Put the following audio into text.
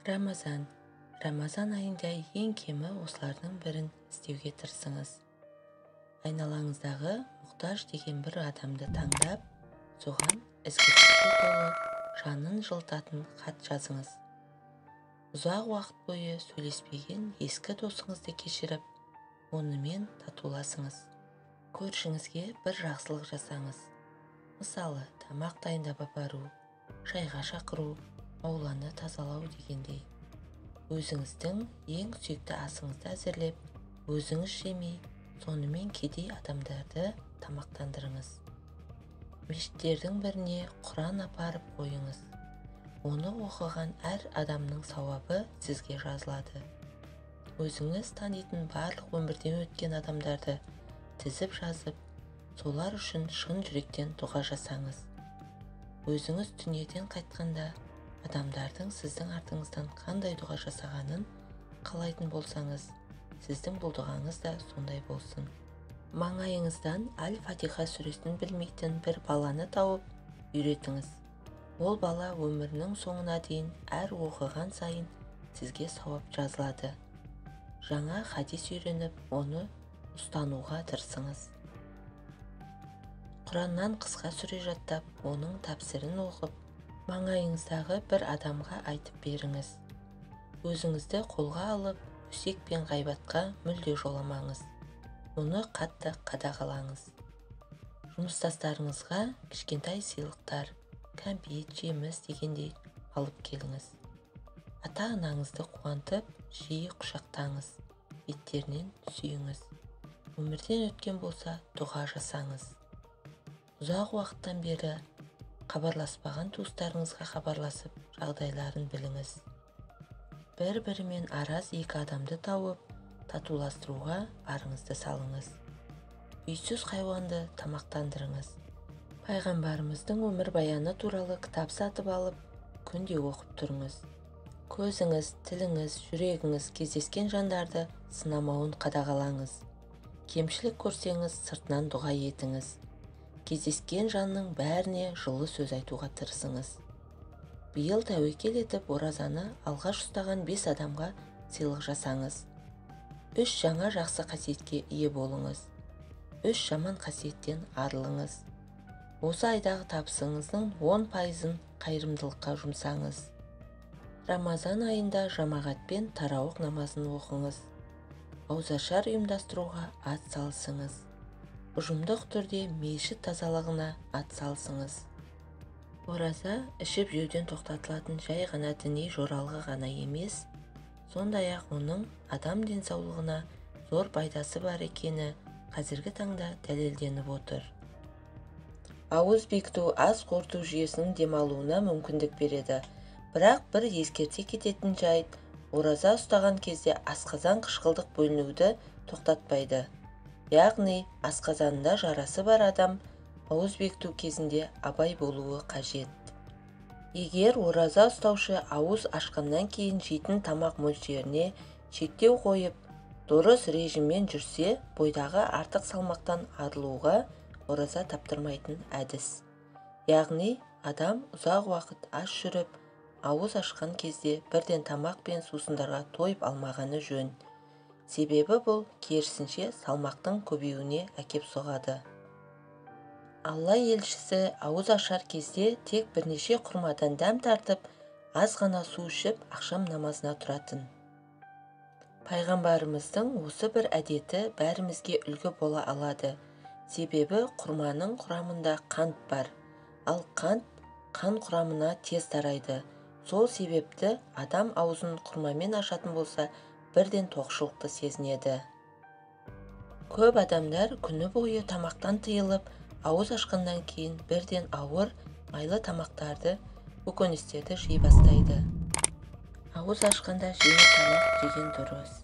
Рамазан. Рамазан айында ең кемі осылардың бірін істеуге тырысыңыз. Айналаңыздағы мұқтаж деген бір адамды таңдап, соған ізгілікке толы, жанын жылытатын хат жазыңыз. Ұзақ уақыт бойы сөйлеспеген ескі досыңызды кешіріп, онымен татуласыңыз. Көршіңізге бір жақсылық жасаңыз. Мысалы, тамақ дайындап апару, шайға шақыру, ауланы тазалау дегендей. Өзіңіздің ең сүйікті асыңызды әзірлеп, өзіңіз жемей, сонымен кедей адамдарды тамақтандырыңыз. Мешіттердің біріне Құран апарып қойыңыз. Оны оқыған әр адамның сауабы сізге жазылады. Өзіңіз танитын барлық өмірден өткен адамдарды тізіп жазып, солар үшін шын жүректен дұға жасаңыз. Өзіңіз дүниеден қайтқанда, адамдардың сіздің артыңыздан қандай дұға жасағанын қалайтын болсаңыз, сіздің бұл дұғаңыз да сондай болсын. Маңайыңыздан Аль-Фатиха сүресін білмейтін бір баланы тауып үйретіңіз. Ол бала өмірінің соңына дейін әр оқыған сайын сізге сауап жазылады. Жаңа хадис үйреніп, оны ұстануға тырысыңыз. Құраннан қысқа сүре жаттап, оның тәпсірін оқып, маңайыңыздағы бір адамға айтып беріңіз. Өзіңізді қолға алып, өсек пен ғайбатқа мүлде жоламаңыз. Оны қатты қадағалаңыз. Жұмыстастарыңызға кішкентай сыйлықтар, кәмпит, жеміс дегендей алып келіңіз. Ата-анаңызды қуантып, жиі құшақтаңыз, беттерінен сүйіңіз. Өмірден өткен болса, дұға жасаңыз. Ұзақ уақыттан бері хабарласпаған туыстарыңызға хабарласып, жағдайларын біліңіз. Бір-бірімен араз екі адамды тауып, татуластыруға барыңызды салыңыз. Үйсіз хайуанды тамақтандырыңыз. Пайғамбарымыздың өмір баяны туралы кітап сатып алып, күнде оқып тұрыңыз. Көзіңіз, тіліңіз, жүрегіңіз кездескен жандарды сынамауын қадағалаңыз. Кемшілік көрсеңіз, сыртынан дұға етіңіз. Кездескен жанның бәріне жылы сөз айтуға тырысыңыз. Биыл тәуекел етіп, оразаны алғаш ұстаған 5 адамға сыйлық жасаңыз. 3 жаңа жақсы қасиетке ие болыңыз. 3 жаман қасиеттен арылыңыз. Осы айдағы табысыңыздың 10%-ын қайырымдылыққа жұмсаңыз. Рамазан айында жамағатпен тарауық намазын оқыңыз. Ауызашар ұйымдастыруға ат салысыңыз. Ұжымдық түрде мешіт тазалығына ат салысыңыз. Ораза ішіп жеуден тоқтатылатын жай ғана діни жоралғы ғана емес, сондай-ақ оның адам денсаулығына зор пайдасы бар екені қазіргі таңда дәлелденіп отыр. Ауыз бекіту ас қорыту жүйесінің демалуына мүмкіндік береді, бірақ бір ескерте кететін жайт, ораза ұстаған кезде асқазан қышқылдық бөлінуді тоқтатпайды. Яғни, асқазанында жарасы бар адам ауыз бекіту кезінде абай болуы қажет. Егер ораза ұстаушы ауыз ашқаннан кейін жейтін тамақ мөлшеріне шектеу қойып, дұрыс режиммен жүрсе, бойдағы артық салмақтан арылуға ораза таптырмайтын әдіс. Яғни, адам ұзақ уақыт аш жүріп, ауыз ашқан кезде бірден тамақ пен сусындарға тойып алмағаны жөн. Себебі бұл керісінше салмақтың көбеюіне әкеп соғады. Алла елшісі ауыз ашар кезде тек бірнеше құрмадан дәм тартып, аз ғана су ішіп, ақшам намазына тұратын. Пайғамбарымыздың осы бір әдеті бәрімізге үлгі бола алады. Себебі құрманың құрамында қант бар, ал қант қан құрамына тез тарайды. Сол себепті адам аузын құрмамен ашатын болса, бірден тоқшылықты сезінеді. Көп адамдар күні бойы тамақтан тыйылып, ауыз ашқаннан кейін бірден ауыр, майлы тамақтарды, көкөністерді жей бастайды. Ауыз ашқанда жеңіл тамақ жеген дұрыс.